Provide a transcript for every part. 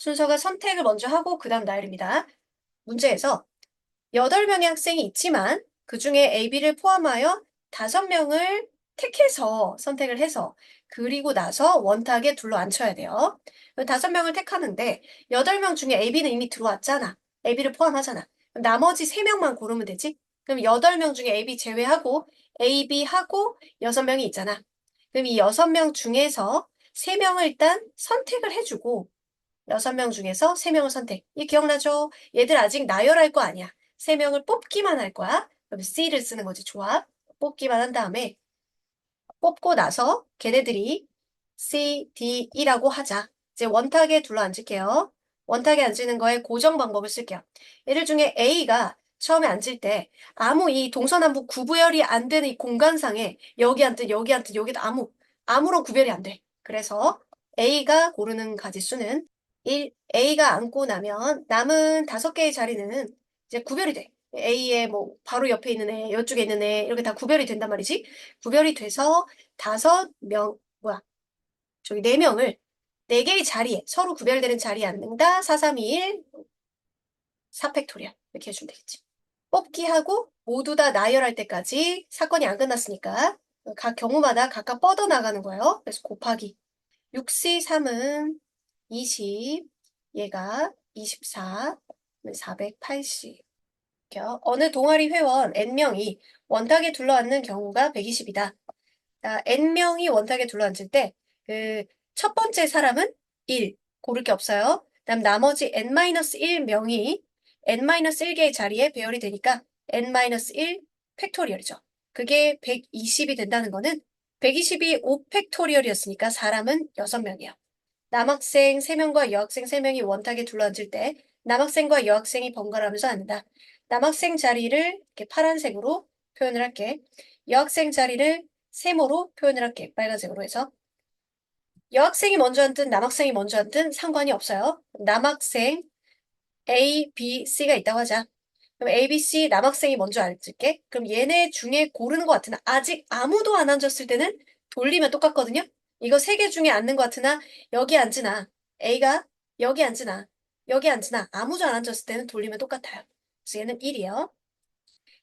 순서가 선택을 먼저 하고 그 다음 나열입니다. 문제에서 8명의 학생이 있지만 그 중에 A, B를 포함하여 5명을 택해서 선택을 해서 그리고 나서 원탁에 둘러앉혀야 돼요. 5명을 택하는데 8명 중에 A, B는 이미 들어왔잖아. A, B를 포함하잖아. 그럼 나머지 3명만 고르면 되지? 그럼 8명 중에 A, B 제외하고 A, B 하고 6명이 있잖아. 그럼 이 6명 중에서 3명을 일단 선택을 해주고 6명 중에서 3명을 선택. 이 기억나죠? 얘들 아직 나열할 거 아니야. 3명을 뽑기만 할 거야. 그럼 C를 쓰는 거지. 좋아. 뽑기만 한 다음에 뽑고 나서 걔네들이 C, D, E라고 하자. 이제 원탁에 둘러앉을게요. 원탁에 앉는 거에 고정 방법을 쓸게요. 얘들 중에 A가 처음에 앉을 때 아무 이 동서남북 구분이 안 되는 이 공간상에 여기 앉든 여기 앉든 여기도 아무런 구별이 안 돼. 그래서 A가 고르는 가지수는 1, A가 앉고 나면 남은 5개의 자리는 이제 구별이 돼. A의 뭐 바로 옆에 있는 애, 이쪽에 있는 애 이렇게 다 구별이 된단 말이지. 구별이 돼서 4명을 4개의 자리에 서로 구별되는 자리에 앉는다. 4, 3, 2, 1, 4팩토리얼 이렇게 해주면 되겠지. 뽑기 하고 모두 다 나열할 때까지 사건이 안 끝났으니까 각 경우마다 각각 뻗어나가는 거예요. 그래서 곱하기 6C3은 20, 얘가 24, 480. 어느 동아리 회원 N명이 원탁에 둘러앉는 경우가 120이다. N명이 원탁에 둘러앉을 때, 첫 번째 사람은 1, 고를 게 없어요. 그다음 나머지 N-1명이 N-1개의 자리에 배열이 되니까 N-1 팩토리얼이죠. 그게 120이 된다는 거는 120이 5팩토리얼이었으니까 사람은 6명이에요. 남학생 3명과 여학생 3명이 원탁에 둘러앉을 때 남학생과 여학생이 번갈아가면서 앉는다. 남학생 자리를 이렇게 파란색으로 표현을 할게. 여학생 자리를 세모로 표현을 할게. 빨간색으로 해서. 여학생이 먼저 앉든 남학생이 먼저 앉든 상관이 없어요. 남학생 A, B, C가 있다고 하자. 그럼 A, B, C 남학생이 먼저 앉을게. 그럼 얘네 중에 고르는 것 같으나 아직 아무도 안 앉았을 때는 돌리면 똑같거든요. 이거 3개 중에 앉는 것 같으나 여기 앉으나 A가 여기 앉으나 여기 앉으나 아무도 안 앉았을 때는 돌리면 똑같아요. 그래서 얘는 1이에요.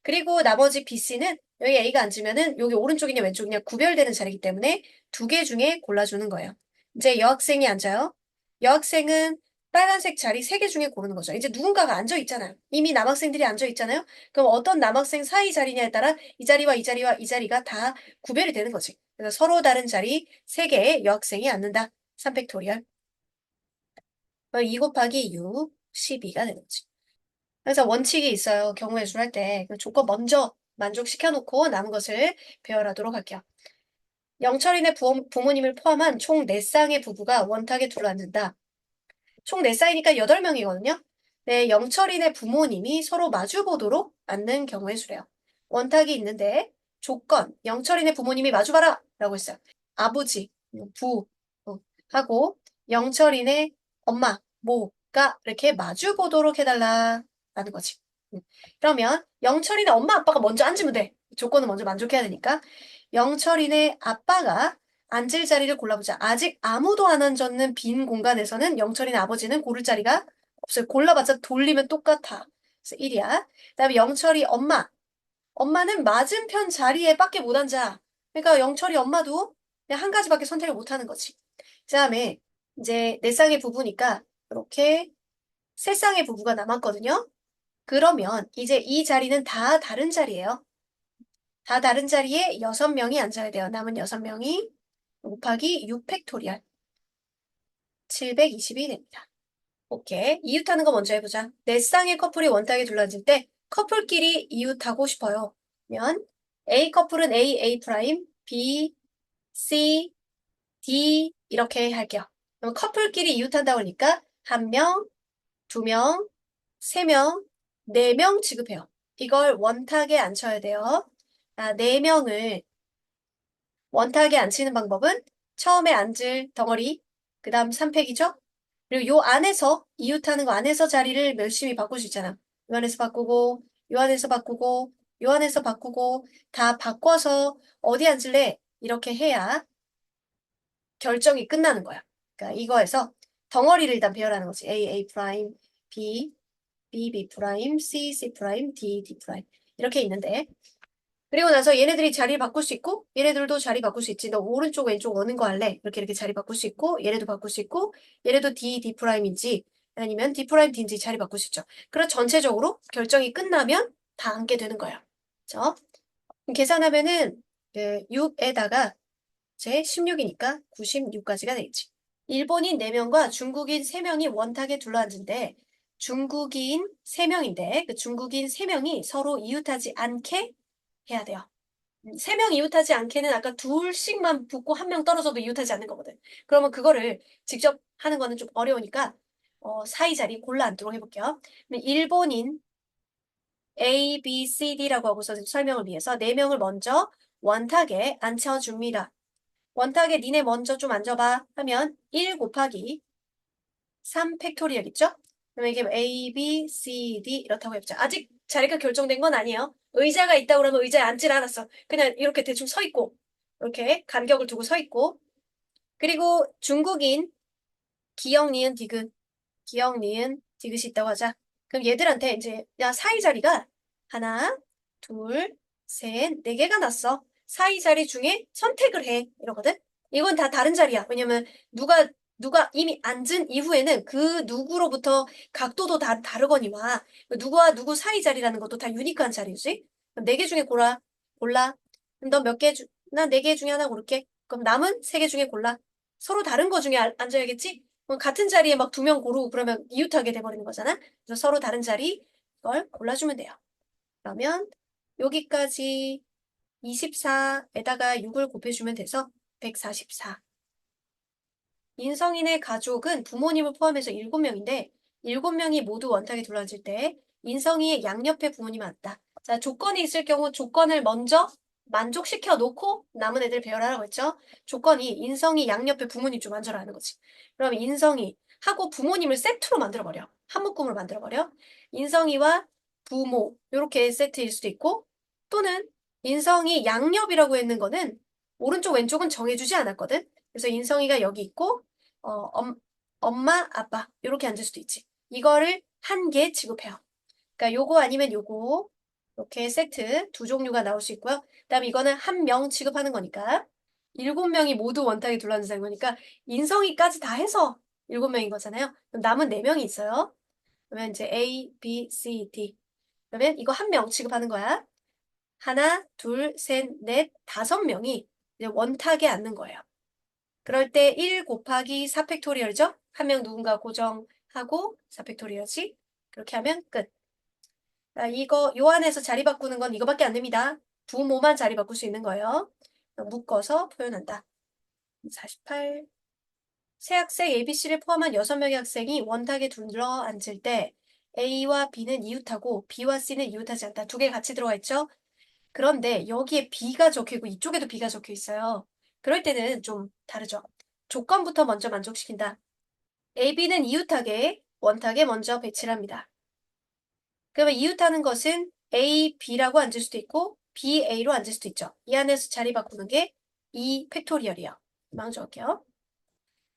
그리고 나머지 B, C는 여기 A가 앉으면은 여기 오른쪽이냐 왼쪽이냐 구별되는 자리이기 때문에 2개 중에 골라주는 거예요. 이제 여학생이 앉아요. 여학생은 빨간색 자리 3개 중에 고르는 거죠. 이제 누군가가 앉아 있잖아요. 이미 남학생들이 앉아 있잖아요. 그럼 어떤 남학생 사이 자리냐에 따라 이 자리와 이 자리와 이 자리가 다 구별이 되는 거지. 그래서 서로 다른 자리 3개의 여학생이 앉는다. 3팩토리얼. 2 곱하기 6, 12가 되는 거지. 그래서 원칙이 있어요. 경우의 수를 할 때. 그 조건 먼저 만족시켜놓고 남은 것을 배열하도록 할게요. 영철이네 부모님을 포함한 총 4쌍의 부부가 원탁에 둘러앉는다. 총 4쌍이니까 8명이거든요. 네, 영철이네 부모님이 서로 마주보도록 앉는 경우의 수래요. 원탁이 있는데 조건, 영철이네 부모님이 마주봐라! 라고 했어요. 아버지, 부, 하고 영철이네 엄마, 모가 이렇게 마주보도록 해달라. 라는 거지. 그러면 영철이네 엄마, 아빠가 먼저 앉으면 돼. 조건은 먼저 만족해야 되니까. 영철이네 아빠가 앉을 자리를 골라보자. 아직 아무도 안 앉았는 빈 공간에서는 영철이네 아버지는 고를 자리가 없어요. 골라봤자 돌리면 똑같아. 그래서 1이야. 그다음에 영철이 엄마. 엄마는 맞은편 자리에 밖에 못 앉아. 그러니까 영철이 엄마도 그냥 한 가지밖에 선택을 못 하는 거지. 그다음에 이제 4쌍의 부부니까 이렇게 3쌍의 부부가 남았거든요. 그러면 이제 이 자리는 다 다른 자리예요. 다 다른 자리에 6명이 앉아야 돼요. 남은 6명이 곱하기 6팩토리얼 720이 됩니다. 오케이. 이웃하는 거 먼저 해보자. 4쌍의 커플이 원탁에 둘러앉을 때 커플끼리 이웃하고 싶어요. 그러면 A 커플은 A, A 프라임, B, C, D 이렇게 할게요. 그럼 커플끼리 이웃한다고 하니까 1명, 2명, 3명, 4명 지급해요. 이걸 원탁에 앉혀야 돼요. 4명을 원탁에 앉히는 방법은 처음에 앉을 덩어리, 그 다음 3팩이죠? 그리고 요 안에서, 이웃하는 거 안에서 자리를 열심히 바꿀 수 있잖아. 요 안에서 바꾸고, 요 안에서 바꾸고, 요 안에서 바꾸고, 다 바꿔서 어디 앉을래? 이렇게 해야 결정이 끝나는 거야. 그러니까 이거에서 덩어리를 일단 배열하는 거지. A, A 프라임, B, B, B 프라임, C, C 프라임, D, D 프라임. 이렇게 있는데. 그리고 나서 얘네들이 자리를 바꿀 수 있고, 얘네들도 자리 바꿀 수 있지. 너 오른쪽, 왼쪽 어는 거 할래? 이렇게 자리 바꿀 수 있고, 얘네도 바꿀 수 있고, 얘네도 D, D 프라임인지, 아니면 D 프라임, D인지 자리 바꿀 수 있죠. 그럼 전체적으로 결정이 끝나면 다 앉게 되는 거예요. 그죠? 계산하면은, 6에다가 제 16이니까 96까지가 되겠지. 일본인 4명과 중국인 3명이 원탁에 둘러앉은데 중국인 3명인데 그 중국인 3명이 서로 이웃하지 않게 해야 돼요. 3명 이웃하지 않게는 아까 둘씩만 붙고 1명 떨어져도 이웃하지 않는 거거든. 그러면 그거를 직접 하는 거는 좀 어려우니까 사이 자리 골라 앉도록 해볼게요. 일본인 A, B, C, D라고 하고서 설명을 위해서 4명을 먼저 원탁에 앉혀줍니다. 원탁에 니네 먼저 좀 앉아봐 하면 1 곱하기 3 팩토리얼 있죠? 그러면 이게 A, B, C, D 이렇다고 해보자. 아직 자리가 결정된 건 아니에요. 의자가 있다고 그러면 의자에 앉질 않았어. 그냥 이렇게 대충 서 있고 이렇게 간격을 두고 서 있고 그리고 중국인 기역, 니은, 디귿 기역, 니은, 디귿이 있다고 하자. 그럼 얘들한테 이제 야 사이 자리가 하나, 둘, 셋, 4개가 났어. 사이 자리 중에 선택을 해. 이러거든? 이건 다 다른 자리야. 왜냐면 누가 이미 앉은 이후에는 그 누구로부터 각도도 다 다르거니와 누구와 누구 사이 자리라는 것도 다 유니크한 자리지. 그럼 4개 중에 골라. 그럼 넌 몇 개 난 4개 중에 하나 고를게. 그럼 남은 3개 중에 골라. 서로 다른 거 중에 앉아야겠지? 그럼 같은 자리에 막 2명 고르고 그러면 이웃하게 돼버리는 거잖아. 그래서 서로 다른 자리 이걸 골라주면 돼요. 그러면 여기까지 24에다가 6을 곱해주면 돼서 144. 인성인의 가족은 부모님을 포함해서 7명인데 7명이 모두 원탁에 둘러앉을 때 인성이의 양옆에 부모님이 왔다. 자, 조건이 있을 경우 조건을 먼저 만족시켜 놓고 남은 애들 배열하라고 했죠. 조건이 인성이 양옆에 부모님 좀 앉아라는 거지. 그럼 인성이 하고 부모님을 세트로 만들어버려. 한 묶음으로 만들어버려. 인성이와 부모 이렇게 세트일 수도 있고 또는 인성이 양옆이라고 했는 거는 오른쪽 왼쪽은 정해주지 않았거든. 그래서 인성이가 여기 있고 어, 엄마, 아빠 이렇게 앉을 수도 있지. 이거를 한 개 취급해요. 그러니까 요거 아니면 요거 이렇게 세트 2종류가 나올 수 있고요. 그다음에 이거는 한 명 취급하는 거니까 7명이 모두 원탁에 둘러앉는 거니까 인성이까지 다 해서 7명인 거잖아요. 그럼 남은 4명이 있어요. 그러면 이제 A, B, C, D. 그러면 이거 한 명 취급하는 거야. 하나, 둘, 셋, 넷, 5명이 이제 원탁에 앉는 거예요. 그럴 때 1 곱하기 4 팩토리얼이죠? 한 명 누군가 고정하고 4 팩토리얼이지? 그렇게 하면 끝. 요 안에서 자리 바꾸는 건 이거밖에 안 됩니다. 부모만 자리 바꿀 수 있는 거예요. 묶어서 표현한다. 48. 세 학생 ABC를 포함한 6명의 학생이 원탁에 둘러 앉을 때 A와 B는 이웃하고 B와 C는 이웃하지 않다. 2개 같이 들어가 있죠? 그런데 여기에 B가 적혀있고 이쪽에도 B가 적혀 있어요. 그럴 때는 좀 다르죠. 조건부터 먼저 만족시킨다. A, B는 이웃하게 원탁에 먼저 배치를 합니다. 그러면 이웃하는 것은 A, B라고 앉을 수도 있고 B, A로 앉을 수도 있죠. 이 안에서 자리 바꾸는 게 2 팩토리얼이요. 마음 적을게요.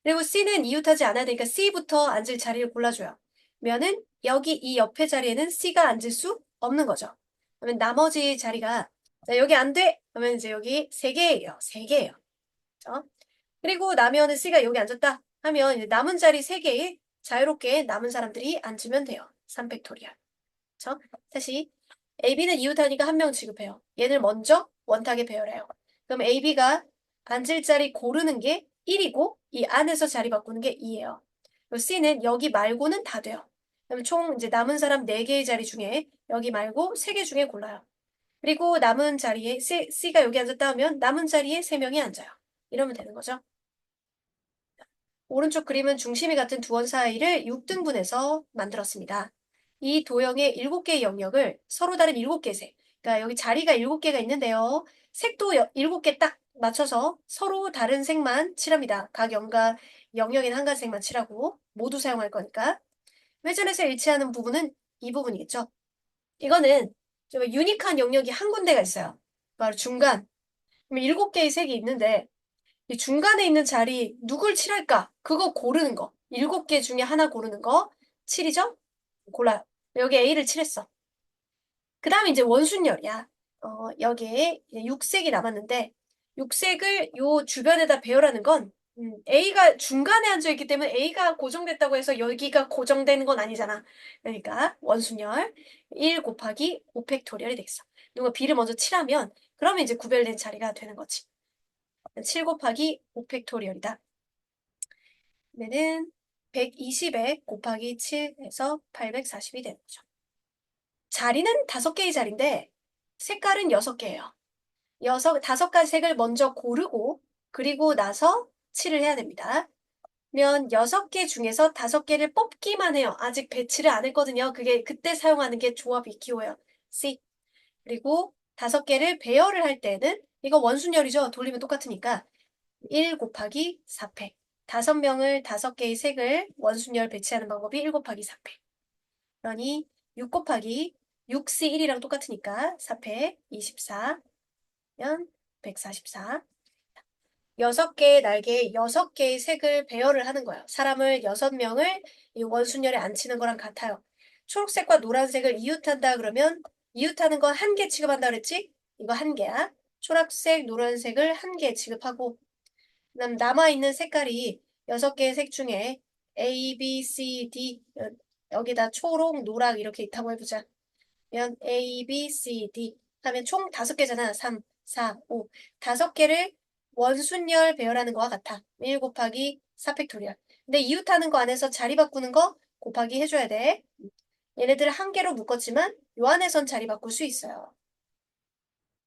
그리고 C는 이웃하지 않아야 되니까 C부터 앉을 자리를 골라줘요. 그러면은 여기 이 옆에 자리에는 C가 앉을 수 없는 거죠. 그러면 나머지 자리가 여기 안 돼! 그러면 이제 여기 3개예요. 3개예요. 그렇죠? 그리고 나면은 C가 여기 앉았다 하면 이제 남은 자리 3개에 자유롭게 남은 사람들이 앉으면 돼요. 3팩토리얼. 그렇죠? 다시 AB는 이웃하니까 한 명 취급해요. 얘를 먼저 원탁에 배열해요. 그럼 AB가 앉을 자리 고르는 게 1이고 이 안에서 자리 바꾸는 게 2예요. C는 여기 말고는 다 돼요. 그럼 총 이제 남은 사람 4개의 자리 중에 여기 말고 3개 중에 골라요. 그리고 남은 자리에 C가 여기 앉았다 하면 남은 자리에 3명이 앉아요. 이러면 되는 거죠. 오른쪽 그림은 중심이 같은 두 원 사이를 6등분해서 만들었습니다. 이 도형의 7개의 영역을 서로 다른 7개의 색, 그러니까 여기 자리가 7개가 있는데요. 색도 7개 딱 맞춰서 서로 다른 색만 칠합니다. 각 영역인 한 가지 색만 칠하고 모두 사용할 거니까. 회전에서 일치하는 부분은 이 부분이겠죠. 이거는 좀 유니크한 영역이 한 군데가 있어요. 바로 중간. 7개의 색이 있는데 이 중간에 있는 자리 누굴 칠할까? 그거 고르는 거. 7개 중에 하나 고르는 거 7이죠? 골라요. 여기 A를 칠했어. 그 다음에 이제 원순열이야. 여기에 이제 육색이 남았는데 육색을 요 주변에다 배열하는 건 A가 중간에 앉아있기 때문에 A가 고정됐다고 해서 여기가 고정되는 건 아니잖아. 그러니까 원순열 1 곱하기 5팩토리얼이 되겠어. 누가 B를 먼저 칠하면 그러면 이제 구별된 자리가 되는 거지. 7 곱하기 5팩토리얼이다. 그러면은 120에 곱하기 7해서 840이 되는 거죠. 자리는 5개의 자리인데 색깔은 6개예요. 5가지 색을 먼저 고르고 그리고 나서 칠을 해야 됩니다. 그러면 6개 중에서 5개를 뽑기만 해요. 아직 배치를 안 했거든요. 그게 그때 사용하는 게 조합이 기호예요. C. 그리고 5개를 배열을 할 때는 이거 원순열이죠. 돌리면 똑같으니까 1 곱하기 4팩. 5명을 5개의 색을 원순열 배치하는 방법이 1 곱하기 4팩. 그러니 6 곱하기 6C1이랑 똑같으니까 4팩 24면 144. 6개의 날개에 6개의 색을 배열을 하는 거예요. 사람을 6명을 이 원순열에 앉히는 거랑 같아요. 초록색과 노란색을 이웃한다 그러면 이웃하는 거 1개 취급한다 그랬지? 이거 1개야. 초록색, 노란색을 1개 취급하고 그다음 남아있는 색깔이 6개의 색 중에 A, B, C, D 여기다 초록, 노랑 이렇게 있다고 해보자. 그러면 A, B, C, D 하면 총 5개잖아. 3, 4, 5. 5개를 원순열 배열하는 거와 같아. 1 곱하기 4팩토리얼. 근데 이웃하는 거 안에서 자리 바꾸는 거 곱하기 해줘야 돼. 얘네들을 1개로 묶었지만 요 안에선 자리 바꿀 수 있어요.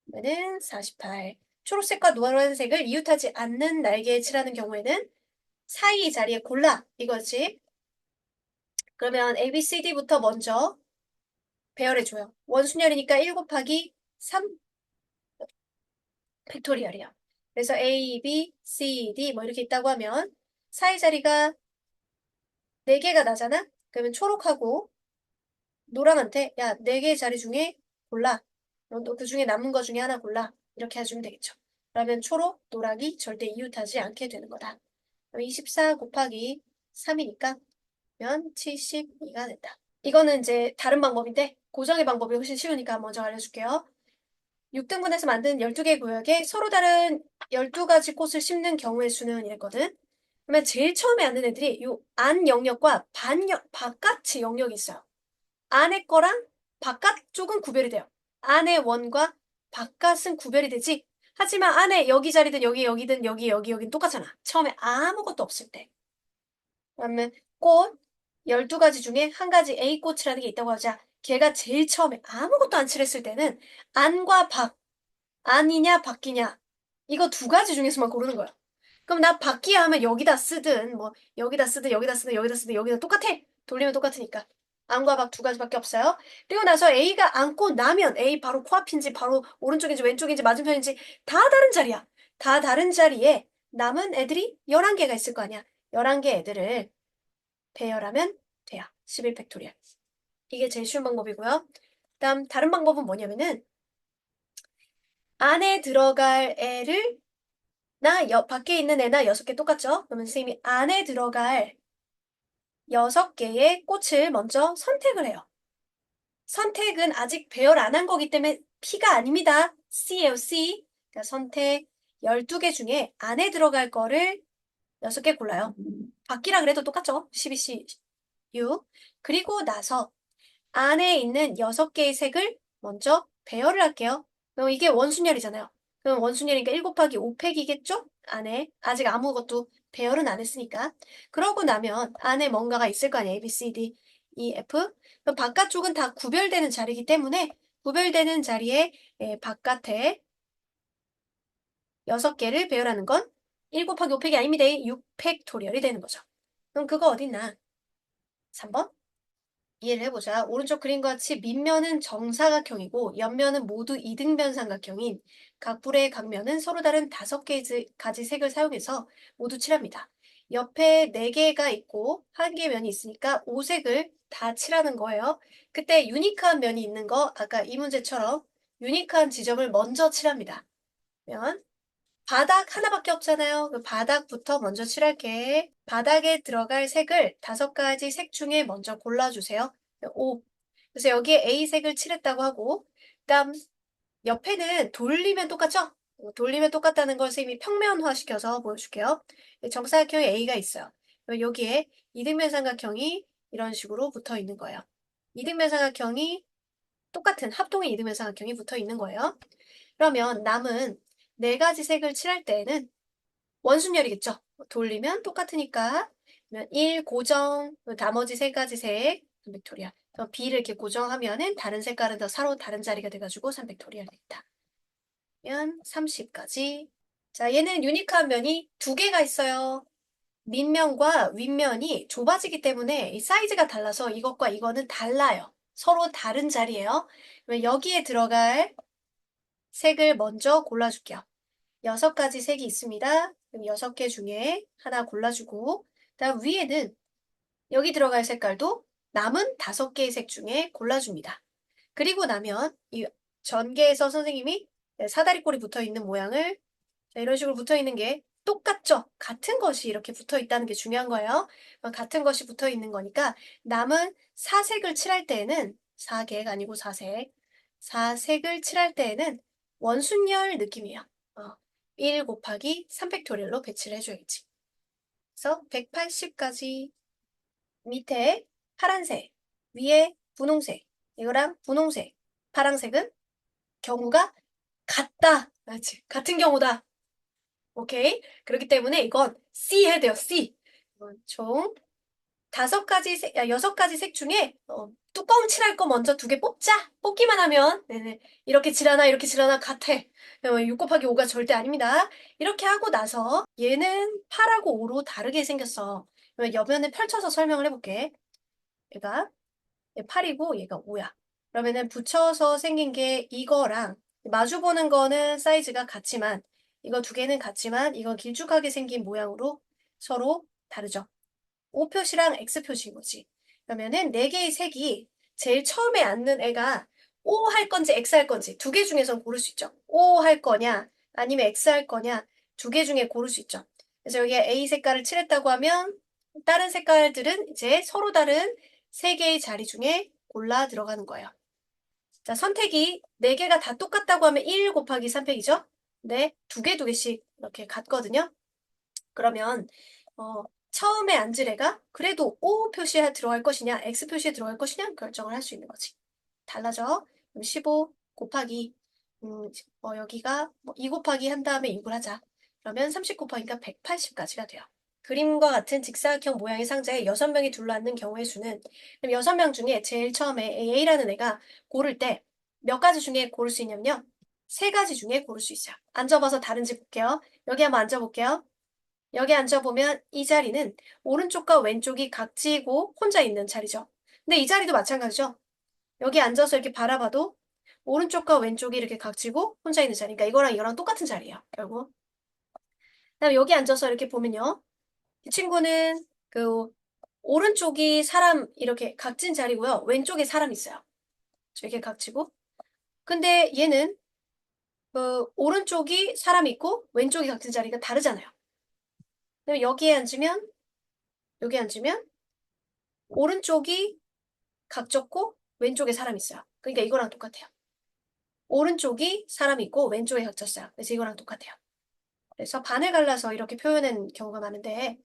그러면은 48. 초록색과 노란색을 이웃하지 않는 날개에 칠하는 경우에는 사이 자리에 골라 이거지. 그러면 A, B, C, D부터 먼저 배열해줘요. 원순열이니까 1 곱하기 3 팩토리얼이야. 그래서 A, B, C, D 뭐 이렇게 있다고 하면 사이 자리가 4개가 나잖아? 그러면 초록하고 노랑한테 야, 4개의 자리 중에 골라. 너 그 중에 남은 거 중에 하나 골라. 이렇게 해주면 되겠죠. 그러면 초록, 노랑이 절대 이웃하지 않게 되는 거다. 그럼 24 곱하기 3이니까 면 72가 된다. 이거는 이제 다른 방법인데 고정의 방법이 훨씬 쉬우니까 먼저 알려줄게요. 6등분해서 만든 12개의 구역에 서로 다른 12가지 꽃을 심는 경우의 수는 이랬거든. 그러면 제일 처음에 앉는 애들이 요 안 영역과 바깥의 영역이 있어요. 안에 거랑 바깥 쪽은 구별이 돼요. 안의 원과 바깥은 구별이 되지. 하지만 안에 여기 자리든 여기든 여기는 똑같잖아. 처음에 아무것도 없을 때. 그러면 꽃 12가지 중에 한 가지 A꽃이라는 게 있다고 하자. 걔가 제일 처음에 아무것도 안 칠했을 때는 안과 밖, 안이냐 밖이냐 이거 2가지 중에서만 고르는 거야. 그럼 나 밖이야 하면 여기다 쓰든 뭐 여기다 쓰든 여기다 쓰든 여기다 쓰든 여기다 똑같아. 돌리면 똑같으니까. 안과 밖 2가지밖에 없어요. 그리고 나서 A가 앉고 나면 A 바로 코앞인지 바로 오른쪽인지 왼쪽인지 맞은편인지 다 다른 자리야. 다 다른 자리에 남은 애들이 11개가 있을 거 아니야. 11개 애들을 배열하면 돼요. 11팩토리얼. 이게 제일 쉬운 방법이고요. 그다음 다른 방법은 뭐냐면은 안에 들어갈 애를 밖에 있는 애나 6개 똑같죠? 그러면 선생님이 안에 들어갈 6개의 꽃을 먼저 선택을 해요. 선택은 아직 배열 안 한 거기 때문에 P가 아닙니다. C예요, C. 그러니까 선택 12개 중에 안에 들어갈 거를 6개 골라요. 밖이라 그래도 똑같죠? 12C, U. 그리고 나서 안에 있는 6개의 색을 먼저 배열을 할게요. 그럼 이게 원순열이잖아요. 그럼 원순열이니까 1 곱하기 5팩이겠죠? 안에 아직 아무것도 배열은 안 했으니까. 그러고 나면 안에 뭔가가 있을 거 아니에요. A, B, C, D, E, F. 그럼 바깥쪽은 다 구별되는 자리이기 때문에 구별되는 자리에 바깥에 6개를 배열하는 건 1 곱하기 5팩이 아닙니다. 6팩토리얼이 되는 거죠. 그럼 그거 어딨나? 3번? 이해를 해보자. 오른쪽 그림과 같이 밑면은 정사각형이고 옆면은 모두 이등변 삼각형인 각 불의 각면은 서로 다른 5가지 색을 사용해서 모두 칠합니다. 옆에 4개가 있고 1개의 면이 있으니까 5색을 다 칠하는 거예요. 그때 유니크한 면이 있는 거 아까 이 문제처럼 유니크한 지점을 먼저 칠합니다. 면 바닥 하나밖에 없잖아요. 그 바닥부터 먼저 칠할게. 바닥에 들어갈 색을 5가지 색 중에 먼저 골라주세요. 5. 그래서 여기에 A색을 칠했다고 하고, 그다음 옆에는 돌리면 똑같죠? 돌리면 똑같다는 걸 선생님이 평면화 시켜서 보여줄게요. 정사각형에 A가 있어요. 그럼 여기에 이등변 삼각형이 이런 식으로 붙어 있는 거예요. 이등변 삼각형이 똑같은 합동의 이등변 삼각형이 붙어 있는 거예요. 그러면 남은 4가지 색을 칠할 때에는 원순열이겠죠? 돌리면 똑같으니까. 그러면 1 고정, 나머지 3가지 색, 3팩토리얼. 그럼 B를 이렇게 고정하면은 다른 색깔은 더 서로 다른 자리가 돼가지고 3팩토리얼 되겠다. 그러면 30까지. 자, 얘는 유니크한 면이 2개가 있어요. 밑면과 윗면이 좁아지기 때문에 이 사이즈가 달라서 이것과 이거는 달라요. 서로 다른 자리예요. 그러면 여기에 들어갈 색을 먼저 골라줄게요. 6가지 색이 있습니다. 그럼 6개 중에 하나 골라주고, 그다음 위에는 여기 들어갈 색깔도 남은 5개의 색 중에 골라줍니다. 그리고 나면 이 전개에서 선생님이 사다리꼴이 붙어 있는 모양을 이런 식으로 붙어 있는 게 똑같죠? 같은 것이 이렇게 붙어 있다는 게 중요한 거예요. 같은 것이 붙어 있는 거니까 남은 4색을 칠할 때에는 4개가 아니고 4색. 4색을 칠할 때에는 원순열 느낌이에요. 1 곱하기 3팩토리얼로 배치를 해줘야겠지. 그래서 180까지 밑에 파란색, 위에 분홍색, 이거랑 분홍색, 파란색은 경우가 같다. 맞지? 같은 경우다. 오케이? 그렇기 때문에 이건 C 해야 돼요, C. 총 6가지 색 중에 뚜껑 칠할 거 먼저 2개 뽑자. 뽑기만 하면 네네. 이렇게 칠하나 이렇게 칠하나 같아. 6 곱하기 5가 절대 아닙니다. 이렇게 하고 나서 얘는 8하고 5로 다르게 생겼어. 옆면을 펼쳐서 설명을 해볼게. 얘가 8이고 얘가 5야. 그러면은 붙여서 생긴 게 이거랑 마주보는 거는 사이즈가 같지만 이거 2개는 같지만 이건 길쭉하게 생긴 모양으로 서로 다르죠. O 표시랑 X 표시인 거지. 그러면은 4개의 색이 제일 처음에 앉는 애가 O 할 건지 X 할 건지 2개 중에서 고를 수 있죠. O 할 거냐 아니면 X 할 거냐 2개 중에 고를 수 있죠. 그래서 여기에 A 색깔을 칠했다고 하면 다른 색깔들은 이제 서로 다른 3개의 자리 중에 골라 들어가는 거예요. 자, 선택이 4개가 다 똑같다고 하면 1 곱하기 3팩이죠? 네, 2개씩 이렇게 같거든요. 그러면 처음에 앉을 애가 그래도 O 표시에 들어갈 것이냐, X 표시에 들어갈 것이냐 결정을 할 수 있는 거지. 달라져. 그럼 15 곱하기 여기가 2 곱하기 한 다음에 6을 하자. 그러면 30 곱하기가 180까지가 돼요. 그림과 같은 직사각형 모양의 상자에 6명이 둘러앉는 경우의 수는 그럼 6명 중에 제일 처음에 A라는 애가 고를 때 몇 가지 중에 고를 수 있냐면요. 3가지 중에 고를 수 있어요. 앉아봐서 다른지 볼게요. 여기 한번 앉아볼게요. 여기 앉아보면 이 자리는 오른쪽과 왼쪽이 각지고 혼자 있는 자리죠. 근데 이 자리도 마찬가지죠. 여기 앉아서 이렇게 바라봐도 오른쪽과 왼쪽이 이렇게 각지고 혼자 있는 자리니까 이거랑 이거랑 똑같은 자리예요. 결국. 그다음 여기 앉아서 이렇게 보면요. 이 친구는 그 오른쪽이 사람 이렇게 각진 자리고요. 왼쪽에 사람 있어요. 이렇게 각지고. 근데 얘는 오른쪽이 사람 있고 왼쪽이 각진 자리가 다르잖아요. 그럼 여기 앉으면 오른쪽이 각졌고 왼쪽에 사람 있어요. 그러니까 이거랑 똑같아요. 오른쪽이 사람 있고 왼쪽에 각졌어요. 그래서 이거랑 똑같아요. 그래서 반을 갈라서 이렇게 표현하는 경우가 많은데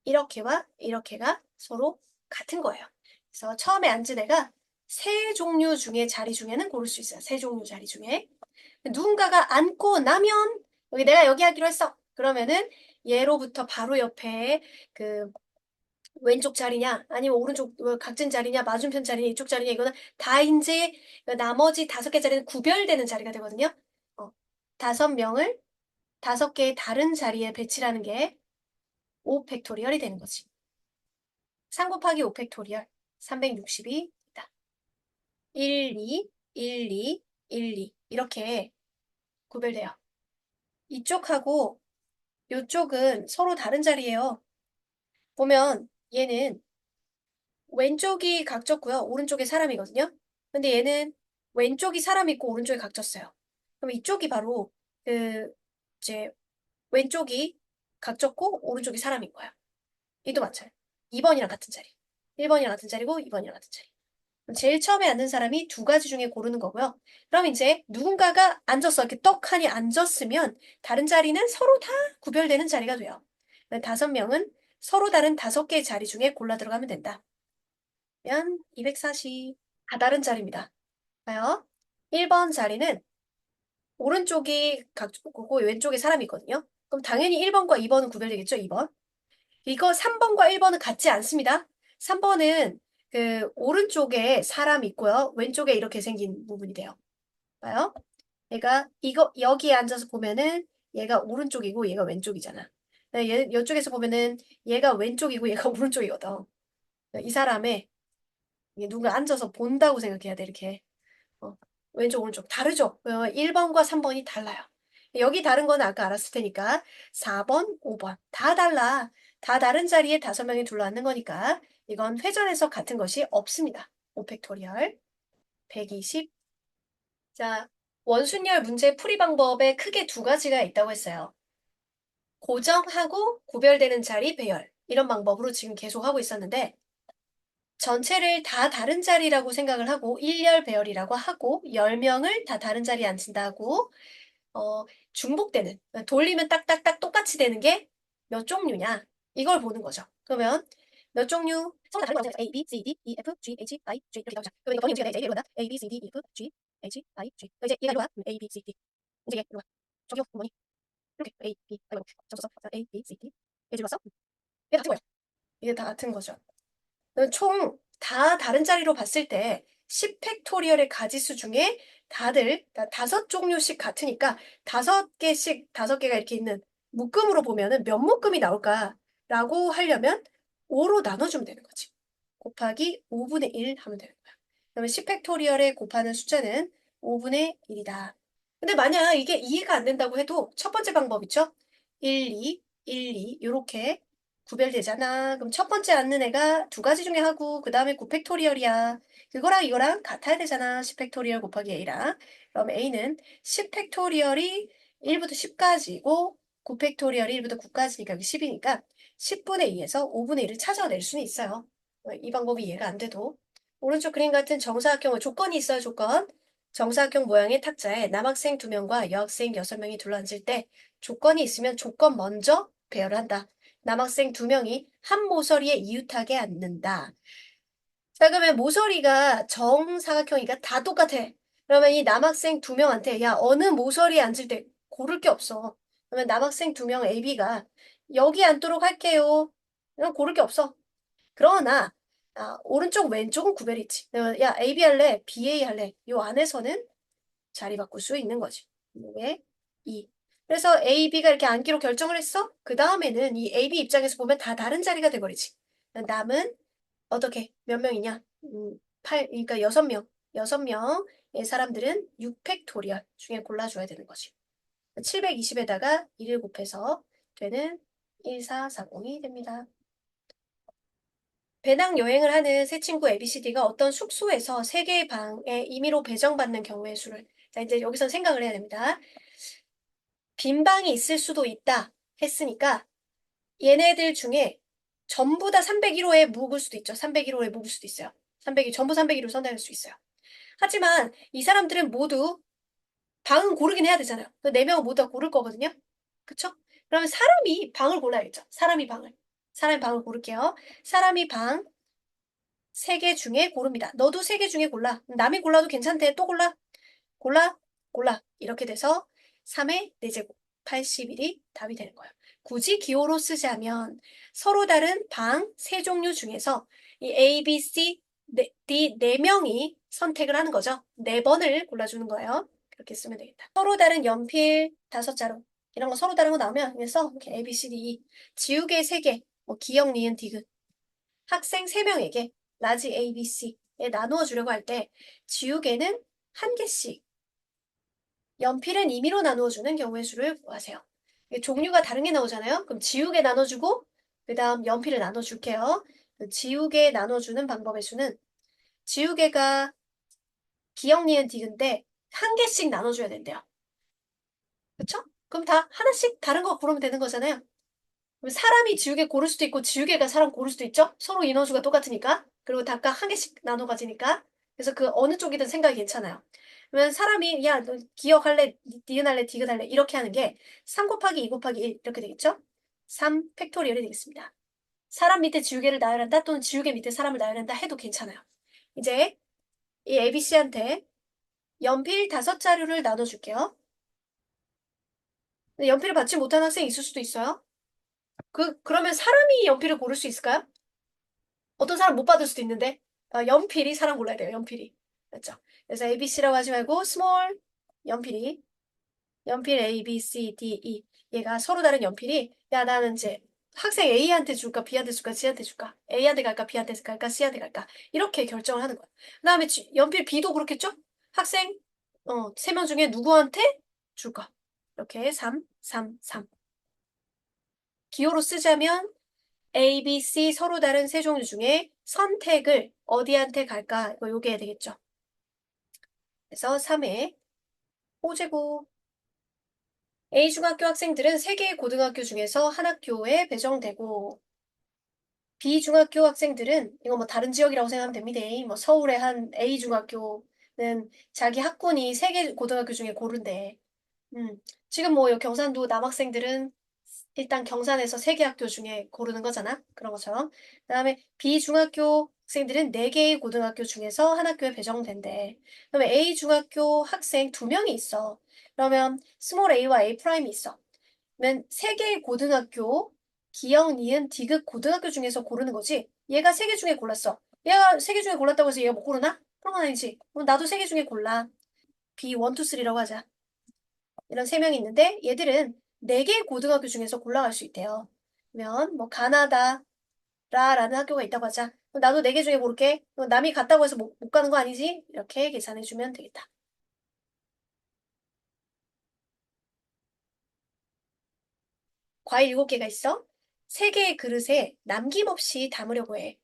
이렇게와 이렇게가 서로 같은 거예요. 그래서 처음에 앉은 애가 3종류 중에 자리 중에는 고를 수 있어요. 3종류 자리 중에. 누군가가 앉고 나면 내가 여기 하기로 했어. 그러면은 얘로부터 바로 옆에 그 왼쪽 자리냐 아니면 오른쪽 각진 자리냐 맞은편 자리냐 이쪽 자리냐 이거는 다 이제 나머지 5개 자리는 구별되는 자리가 되거든요. 5명을 5개의 다른 자리에 배치라는 게 5 팩토리얼이 되는 거지. 3 곱하기 5 팩토리얼 362이다. 1, 2, 1, 2, 1, 2 이렇게 구별돼요. 이쪽하고 이쪽은 서로 다른 자리예요. 보면 얘는 왼쪽이 각졌고요. 오른쪽에 사람이거든요. 근데 얘는 왼쪽이 사람 있고 오른쪽이 각졌어요. 그럼 이쪽이 바로 그 이제 왼쪽이 각졌고 오른쪽이 사람인 거야. 이도 마찬가지. 2번이랑 같은 자리. 1번이랑 같은 자리고 2번이랑 같은 자리. 그럼 제일 처음에 앉는 사람이 두 가지 중에 고르는 거고요. 그럼 이제 누군가가 앉았어. 이렇게 떡하니 앉았으면 다른 자리는 서로 다 구별되는 자리가 돼요. 5명은 서로 다른 5개의 자리 중에 골라 들어가면 된다. 그러면 240. 다 다른 자리입니다. 봐요. 1번 자리는 오른쪽이 각고 왼쪽에 사람이 있거든요. 그럼 당연히 1번과 2번은 구별되겠죠? 2번. 이거 3번과 1번은 같지 않습니다. 3번은 그 오른쪽에 사람이 있고요. 왼쪽에 이렇게 생긴 부분이 돼요. 봐요. 얘가 이거 여기에 앉아서 보면은 얘가 오른쪽이고 얘가 왼쪽이잖아. 이쪽에서 보면은 얘가 왼쪽이고 얘가 오른쪽이거든. 이 사람의 누가 앉아서 본다고 생각해야 돼. 이렇게. 어, 왼쪽, 오른쪽. 다르죠? 1번과 3번이 달라요. 여기 다른 거는 아까 알았을 테니까 4번, 5번. 다 달라. 다 다른 자리에 5명이 둘러앉는 거니까 이건 회전해서 같은 것이 없습니다. 5팩토리얼 120. 자, 원순열 문제 풀이 방법에 크게 두 가지가 있다고 했어요. 고정하고 구별되는 자리 배열. 이런 방법으로 지금 계속 하고 있었는데 전체를 다 다른 자리라고 생각을 하고 일렬 배열이라고 하고 10명을 다 다른 자리에 앉힌다고 중복되는 돌리면 딱딱딱 똑같이 되는 게 몇 종류냐 이걸 보는 거죠. 그러면 몇 종류 서로 다른 거 A, B, C, D, E, F, G, H, I, J 이렇게 나오죠. 그러면 이거 정리 움직여야 돼. 이제 이거다. A, B, C, D, E, F, G, H, I, J. 이제 얘가 이리 와. A, B, C, D. 이제 얘 이리 와. 저기요, 어머니. 이렇게 A, B, 아이고, 적었어. A, B, C, D. 얘 들어왔어? 얘 같은 거야. 이게 다 같은 거죠. 총 다 다른 자리로 봤을 때 10팩토리얼의 가지수 중에 다들 5종류씩 같으니까 5개씩 5개가 이렇게 있는 묶음으로 보면은 몇 묶음이 나올까라고 하려면 5로 나눠주면 되는 거지. 곱하기 5분의 1 하면 되는 거야. 그러면 10팩토리얼에 곱하는 숫자는 5분의 1이다. 근데 만약 이게 이해가 안 된다고 해도 첫 번째 방법 있죠? 1, 2, 1, 2 이렇게 구별되잖아. 그럼 첫 번째 앉는 애가 두 가지 중에 하고 그 다음에 9팩토리얼이야. 그거랑 이거랑 같아야 되잖아. 10팩토리얼 곱하기 A랑. 그럼 A는 10팩토리얼이 1부터 10까지고 9팩토리얼이 1부터 9까지니까 10이니까 10분의 2에서 5분의 1을 찾아낼 수는 있어요. 이 방법이 이해가 안 돼도. 오른쪽 그림 같은 정사각형은 조건이 있어요. 조건. 정사각형 모양의 탁자에 남학생 2명과 여학생 6명이 둘러앉을 때 조건이 있으면 조건 먼저 배열을 한다. 남학생 2명이 한 모서리에 이웃하게 앉는다. 자, 그러면 모서리가 정사각형이니까 다 똑같아. 그러면 이 남학생 2명한테 야, 어느 모서리에 앉을 때 고를 게 없어. 그러면 남학생 2명 AB가 여기 앉도록 할게요. 이런 고를 게 없어. 그러나 오른쪽 왼쪽은 구별이 있지. 야, AB 할래? BA 할래? 요 안에서는 자리 바꿀 수 있는 거지. 왜? 2. 그래서 A, B가 이렇게 앉기로 결정을 했어? 그 다음에는 이 A, B 입장에서 보면 다 다른 자리가 돼버리지. 남은 어떻게 몇 명이냐? 8, 그러니까 6명. 6명의 사람들은 6팩토리얼 중에 골라줘야 되는 거지. 720에다가 1을 곱해서 되는 1440이 됩니다. 배낭 여행을 하는 세 친구 ABCD가 어떤 숙소에서 3개의 방에 임의로 배정받는 경우의 수를. 자, 이제 여기서 생각을 해야 됩니다. 빈 방이 있을 수도 있다 했으니까 얘네들 중에 전부 다 301호에 묵을 수도 있죠. 301호에 묵을 수도 있어요. 301, 전부 301호 선택할 수 있어요. 하지만 이 사람들은 모두 방은 고르긴 해야 되잖아요. 그 4명은 모두 다 고를 거거든요. 그쵸? 그러면 사람이 방을 골라야겠죠. 사람이 방을. 사람이 방을 고를게요. 사람이 방 3개 중에 고릅니다. 너도 3개 중에 골라. 남이 골라도 괜찮대. 또 골라. 골라. 골라. 이렇게 돼서 3의 4제곱 81이 답이 되는 거예요. 굳이 기호로 쓰자면 서로 다른 방 3종류 중에서 이 A, B, C, D 4명이 선택을 하는 거죠. 4번을 골라주는 거예요. 그렇게 쓰면 되겠다. 서로 다른 연필 5자루 이런 거 서로 다른 거 나오면 그냥 써. 이렇게 A, B, C, D, E. 지우개 3개, 뭐 기역, 니은, 디귿. 학생 3명에게 라지 A, B, C에 나누어 주려고 할 때 지우개는 1개씩, 연필은 임의로 나누어주는 경우의 수를 구하세요. 종류가 다른 게 나오잖아요. 그럼 지우개 나눠주고 그 다음 연필을 나눠줄게요. 지우개 나눠주는 방법의 수는 지우개가 기역, 니은, 디귿인데 1개씩 나눠줘야 된대요. 그쵸? 그럼 다 하나씩 다른 거 고르면 되는 거잖아요. 그럼 사람이 지우개 고를 수도 있고 지우개가 사람 고를 수도 있죠? 서로 인원수가 똑같으니까. 그리고 각각 한 개씩 나눠 가지니까. 그래서 그 어느 쪽이든 생각이 괜찮아요. 그러면 사람이 야, 너 기억할래? 니은 할래? 디귿 할래? 이렇게 하는 게 3 곱하기 2 곱하기 1 이렇게 되겠죠? 3 팩토리얼이 되겠습니다. 사람 밑에 지우개를 나열한다 또는 지우개 밑에 사람을 나열한다 해도 괜찮아요. 이제 이 ABC한테 연필 5자루를 나눠줄게요. 근데 연필을 받지 못한 학생이 있을 수도 있어요. 그러면 사람이 연필을 고를 수 있을까요? 어떤 사람 못 받을 수도 있는데, 연필이 사람 골라야 돼요, 연필이. 맞죠? 그래서 ABC라고 하지 말고, 스몰, 연필이, 연필 A, B, C, D, E. 얘가 서로 다른 연필이, 야, 나는 이제 학생 A한테 줄까, B한테 줄까, C한테 줄까? A한테 갈까, B한테 갈까, C한테 갈까? 이렇게 결정을 하는 거야. 그 다음에 연필 B도 그렇겠죠? 학생, 3명 중에 누구한테 줄까? 이렇게 3, 3, 3. 기호로 쓰자면 A, B, C 서로 다른 세 종류 중에 선택을 어디한테 갈까? 이거 요게 해야 되겠죠. 그래서 3회 호제곱 A 중학교 학생들은 3개의 고등학교 중에서 한 학교에 배정되고 B 중학교 학생들은 이거 뭐 다른 지역이라고 생각하면 됩니다. 뭐 서울의 한 A 중학교는 자기 학군이 3개 고등학교 중에 고른대. 지금 뭐 경산도 남학생들은 일단 경산에서 3개 학교 중에 고르는 거잖아. 그런 것처럼. 그다음에 비중학교 학생들은 4개의 고등학교 중에서 한 학교에 배정된대. 그러면 A 중학교 학생 2명이 있어. 그러면 스몰 a와 A 프라임이 있어. 그러면 3개의 고등학교, 기역, 니은, 디귿 고등학교 중에서 고르는 거지. 얘가 3개 중에 골랐어. 얘가 3개 중에 골랐다고 해서 얘가 못 고르나? 그런 건 아니지. 그럼 나도 3개 중에 골라. B 1, 2, 3라고 하자. 이런 3명이 있는데 얘들은 4개의 고등학교 중에서 골라갈 수 있대요. 그러면 뭐 가나다라는 학교가 있다고 하자. 그럼 나도 4개 중에 고를게. 남이 갔다고 해서 못 가는 거 아니지? 이렇게 계산해주면 되겠다. 과일 7개가 있어. 3개의 그릇에 남김없이 담으려고 해.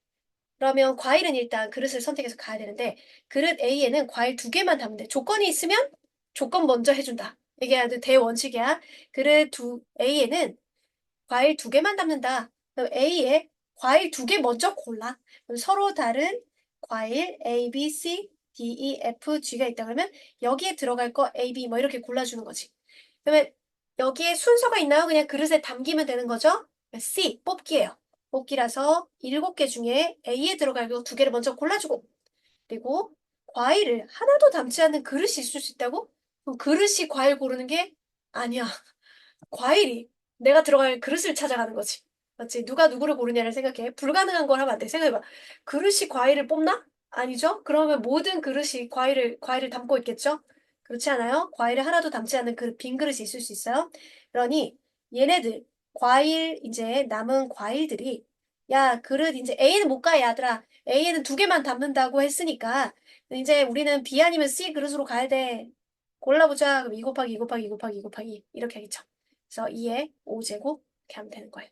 그러면 과일은 일단 그릇을 선택해서 가야 되는데 그릇 A에는 과일 2개만 담으면 돼. 조건이 있으면 조건 먼저 해준다. 이게 아주 대원칙이야. 그릇 A에는 과일 2개만 담는다. 그럼 A에 과일 2개 먼저 골라. 그럼 서로 다른 과일 A, B, C, D, E, F, G가 있다 그러면 여기에 들어갈 거 A, B 뭐 이렇게 골라주는 거지. 그러면 여기에 순서가 있나요? 그냥 그릇에 담기면 되는 거죠? C, 뽑기예요. 뽑기라서 7개 중에 A에 들어갈 거 2개를 먼저 골라주고 그리고 과일을 하나도 담지 않는 그릇이 있을 수 있다고? 그럼 그릇이 과일 고르는 게 아니야. 과일이 내가 들어갈 그릇을 찾아가는 거지. 맞지? 누가 누구를 고르냐를 생각해. 불가능한 걸 하면 안 돼. 생각해봐. 그릇이 과일을 뽑나? 아니죠? 그러면 모든 그릇이 과일을 담고 있겠죠? 그렇지 않아요? 과일을 하나도 담지 않는 그 빈 그릇이 있을 수 있어요. 그러니 얘네들 과일 이제 남은 과일들이 야 그릇 이제 A는 못 가, 얘들아. A에는 2개만 담는다고 했으니까 이제 우리는 B 아니면 C 그릇으로 가야 돼. 골라보자. 그럼 2 곱하기 2 곱하기 2 곱하기 2 곱하기 이렇게 하겠죠. 그래서 2에 5제곱 이렇게 하면 되는 거예요.